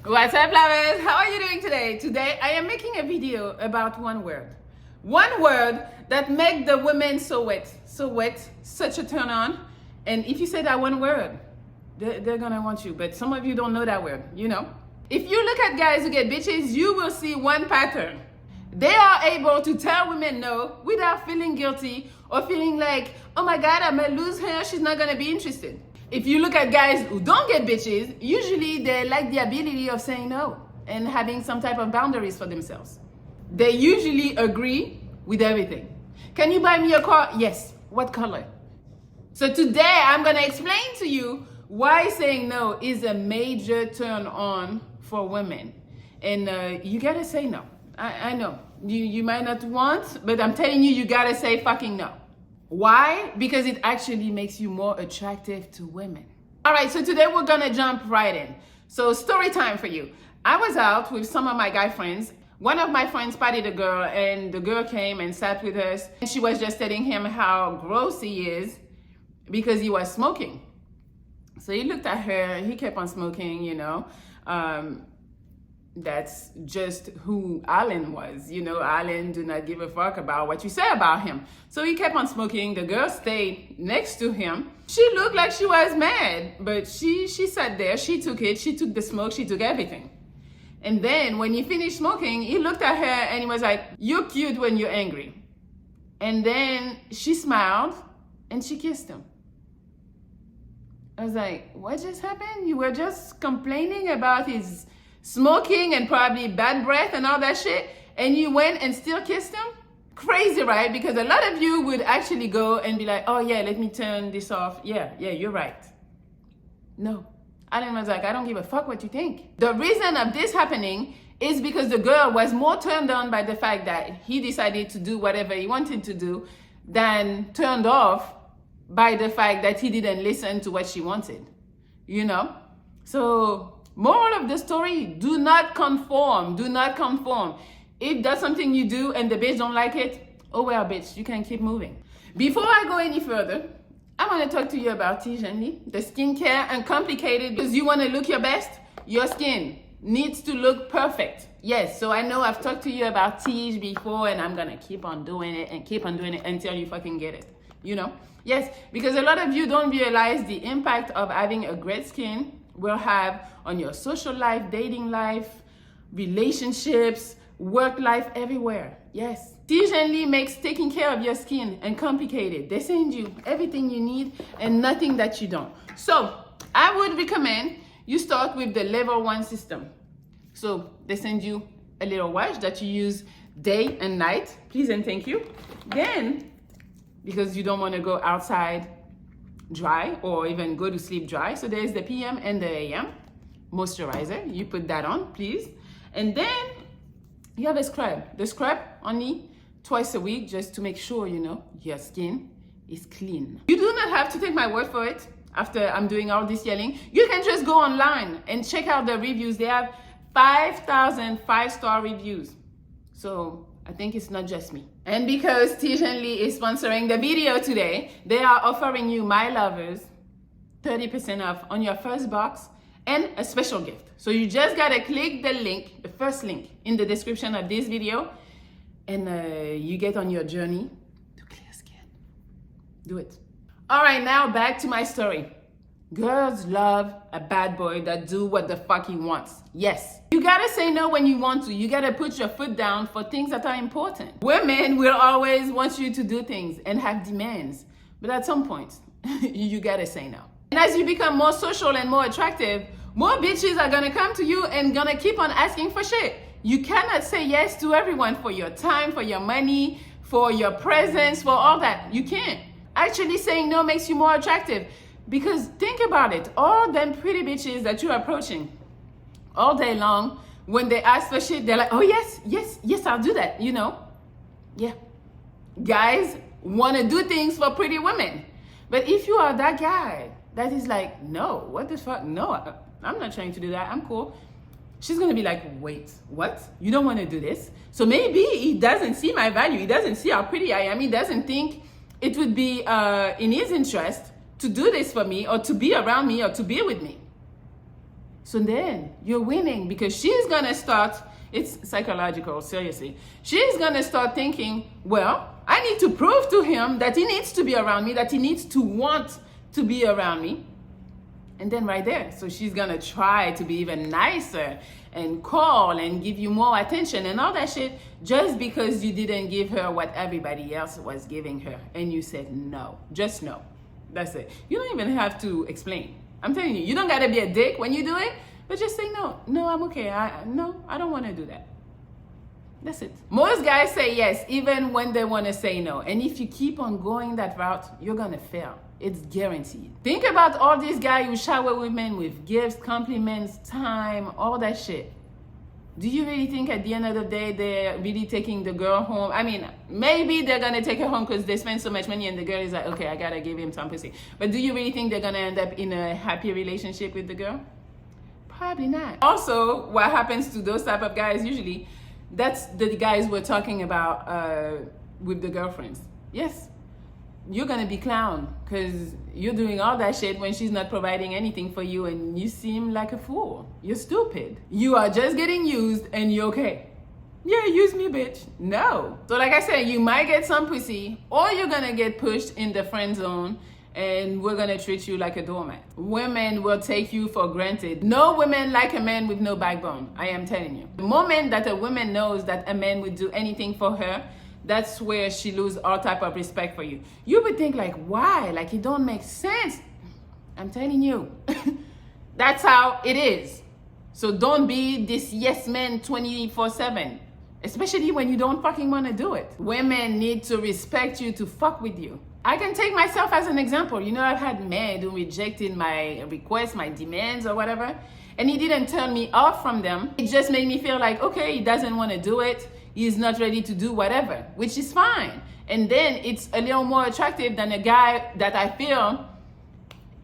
What's up, lovers? How are you doing today? Today I am making a video about one word. One word that makes the women so wet, such a turn on. And if you say that one word, they're gonna want you. But some of you don't know that word, you know? If you look at guys who get bitches, you will see one pattern. They are able to tell women no without feeling guilty or feeling like, oh my God, I might lose her, she's not gonna be interested. If you look at guys who don't get bitches, usually they lack the ability of saying no and having some type of boundaries for themselves. They usually agree with everything. Can you buy me a car? Yes. What color? So today I'm gonna explain to you why saying no is a major turn on for women. And you gotta say no. I know, you might not want, but I'm telling you, you gotta say fucking no. Why? Because it actually makes you more attractive to women. All right, so today we're gonna jump right in. So story time for you. I was out with some of my guy friends. One of my friends spotted a girl and the girl came and sat with us. And she was just telling him how gross he is because he was smoking. So he looked at her and he kept on smoking, you know. That's just who Alan was. You know, Alan do not give a fuck about what you say about him. So he kept on smoking. The girl stayed next to him. She looked like she was mad, but she sat there, she took it, she took the smoke, she took everything. And then when he finished smoking, he looked at her and he was like, you're cute when you're angry. And then she smiled and she kissed him. I was like, what just happened? You were just complaining about his smoking and probably bad breath and all that shit, and you went and still kissed him? Crazy, right? Because a lot of you would actually go and be like, oh yeah, let me turn this off. Yeah, you're right. No. Alan was like, I don't give a fuck what you think. The reason of this happening is because the girl was more turned on by the fact that he decided to do whatever he wanted to do than turned off by the fact that he didn't listen to what she wanted, you know? So moral of the story, do not conform. Do not conform. If that's something you do and the bitch don't like it, oh well, bitch, you can keep moving. Before I go any further, I want to talk to you about Tijanli, the skincare and complicated, because you want to look your best. Your skin needs to look perfect. Yes, so I know I've talked to you about Tige before, and I'm going to keep on doing it and keep on doing it until you fucking get it, you know? Yes, because a lot of you don't realize the impact of having a great skin will have on your social life, dating life, relationships, work life, everywhere. Yes. Tijanli makes taking care of your skin uncomplicated. They send you everything you need and nothing that you don't. So I would recommend you start with the level 1 system. So they send you a little wash that you use day and night. Please and thank you. Then, because you don't want to go outside dry or even go to sleep dry, so there's the PM and the AM moisturizer. You put that on, please. And then you have a scrub. The scrub only twice a week, just to make sure, you know, your skin is clean. You do not have to take my word for it. After I'm doing all this yelling, you can just go online and check out the reviews. They have 5,000 5-star reviews. So I think it's not just me. And because Tijanli is sponsoring the video today, they are offering you, my lovers, 30% off on your first box and a special gift. So you just gotta click the link, the first link in the description of this video, and you get on your journey to clear skin. Do it. All right, now back to my story. Girls love a bad boy that do what the fuck he wants. Yes. You gotta say no when you want to. You gotta put your foot down for things that are important. Women will always want you to do things and have demands. But at some point, you gotta say no. And as you become more social and more attractive, more bitches are gonna come to you and gonna keep on asking for shit. You cannot say yes to everyone for your time, for your money, for your presence, for all that. You can't. Actually, saying no makes you more attractive. Because think about it, all them pretty bitches that you're approaching all day long, when they ask for shit, they're like, oh yes, I'll do that, you know? Yeah. Guys want to do things for pretty women. But if you are that guy that is like, no, what the fuck? No, I'm not trying to do that. I'm cool. She's going to be like, wait, what? You don't want to do this? So maybe he doesn't see my value. He doesn't see how pretty I am. He doesn't think it would be in his interest to do this for me or to be around me or to be with me. So then you're winning, because she's gonna start, it's psychological, seriously. She's gonna start thinking, well, I need to prove to him that he needs to be around me, that he needs to want to be around me. And then right there, so she's gonna try to be even nicer and call and give you more attention and all that shit, just because you didn't give her what everybody else was giving her. And you said no, just no. That's it. You don't even have to explain. I'm telling you, you don't gotta be a dick when you do it, but just say no. No, I'm okay. I don't wanna do that. That's it. Most guys say yes, even when they wanna say no. And if you keep on going that route, you're gonna fail. It's guaranteed. Think about all these guys who shower women with gifts, compliments, time, all that shit. Do you really think at the end of the day they're really taking the girl home? I mean, maybe they're gonna take her home because they spend so much money and the girl is like, okay, I gotta give him some pussy. But do you really think they're gonna end up in a happy relationship with the girl? Probably not. Also, what happens to those type of guys usually, that's the guys we're talking about with the girlfriends. Yes, you're gonna be clowned because you're doing all that shit when she's not providing anything for you, and you seem like a fool. You're stupid. You are just getting used and you're okay. Yeah, use me, bitch. No. So like I said, you might get some pussy, or you're gonna get pushed in the friend zone and we're gonna treat you like a doormat. Women will take you for granted. No woman like a man with no backbone, I am telling you. The moment that a woman knows that a man would do anything for her, that's where she loses all type of respect for you. You would think like, why? Like, it don't make sense. I'm telling you. That's how it is. So don't be this yes man 24/7. Especially when you don't fucking want to do it. Women need to respect you to fuck with you. I can take myself as an example. You know, I've had men who rejected my requests, my demands or whatever, and he didn't turn me off from them. It just made me feel like, okay, he doesn't want to do it. He's not ready to do whatever, which is fine. And then it's a little more attractive than a guy that I feel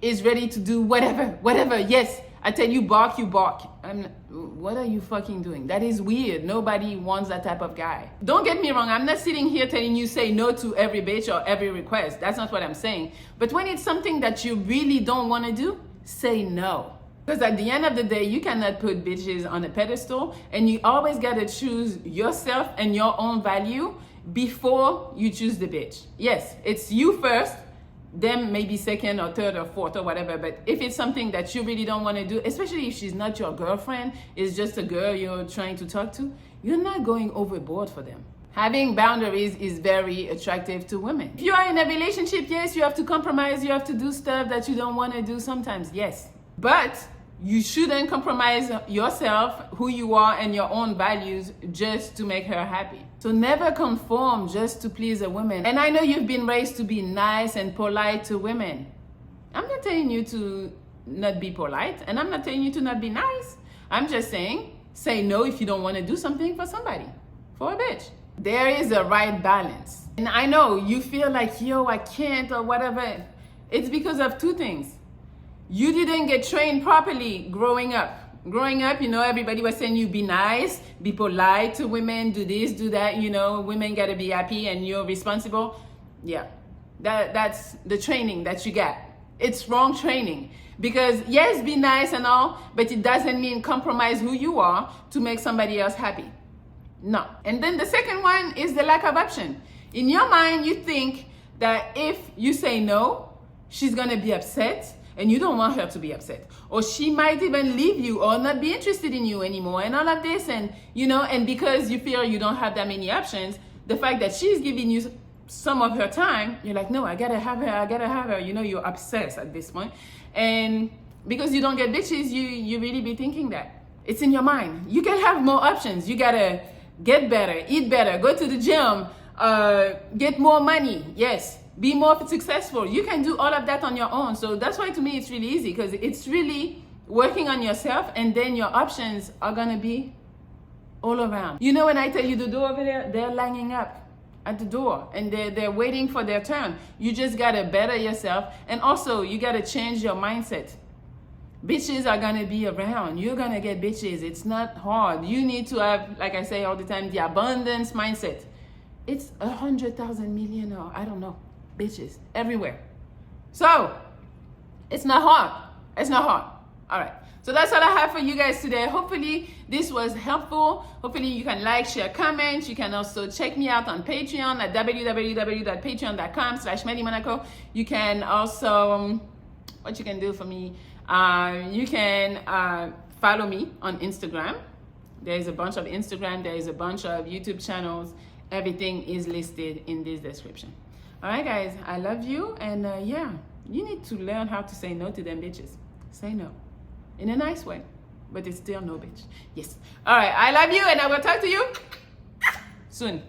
is ready to do whatever. Yes, I tell you bark, you bark. What are you fucking doing? That is weird. Nobody wants that type of guy. Don't get me wrong. I'm not sitting here telling you say no to every bitch or every request. That's not what I'm saying. But when it's something that you really don't want to do, say no. Because at the end of the day, you cannot put bitches on a pedestal, and you always got to choose yourself and your own value before you choose the bitch. Yes, it's you first, them maybe second or third or fourth or whatever. But if it's something that you really don't want to do, especially if she's not your girlfriend, it's just a girl you're trying to talk to, you're not going overboard for them. Having boundaries is very attractive to women. If you are in a relationship, yes, you have to compromise, you have to do stuff that you don't want to do sometimes, yes. But you shouldn't compromise yourself, who you are, and your own values just to make her happy. So never conform just to please a woman. And I know you've been raised to be nice and polite to women. I'm not telling you to not be polite, and I'm not telling you to not be nice. I'm just saying, say no if you don't want to do something for somebody, for a bitch. There is a right balance. And I know you feel like, yo, I can't or whatever. It's because of two things. You didn't get trained properly growing up. Growing up, you know, everybody was saying you be nice, be polite to women, do this, do that, you know, women gotta be happy and you're responsible. Yeah, that's the training that you got. It's wrong training. Because yes, be nice and all, but it doesn't mean compromise who you are to make somebody else happy. No. And then the second one is the lack of option. In your mind, you think that if you say no, she's gonna be upset, and you don't want her to be upset, or she might even leave you or not be interested in you anymore, and all of this, and you know, and because you feel you don't have that many options, the fact that she's giving you some of her time, you're like, no, I gotta have her, you know, you're obsessed at this point. And because you don't get bitches, you really be thinking that. It's in your mind. You can have more options. You gotta get better, eat better, go to the gym, get more money, yes. Be more successful. You can do all of that on your own. So that's why to me it's really easy, because it's really working on yourself, and then your options are gonna be all around. You know, when I tell you the door over there, they're lining up at the door and they're waiting for their turn. You just gotta better yourself, and also you gotta change your mindset. Bitches are gonna be around. You're gonna get bitches. It's not hard. You need to have, like I say all the time, the abundance mindset. It's 100,000 million, or I don't know, bitches everywhere. So it's not hard. It's not hard. All right. So that's all I have for you guys today. Hopefully this was helpful. Hopefully you can like, share, comment. You can also check me out on Patreon at www.patreon.com/MelliMonaco. You can also, what you can do for me, you can follow me on Instagram. There's a bunch of Instagram. There's a bunch of YouTube channels. Everything is listed in this description. All right, guys, I love you. And yeah, you need to learn how to say no to them bitches. Say no in a nice way, but it's still no bitch. Yes. All right, I love you, and I will talk to you soon.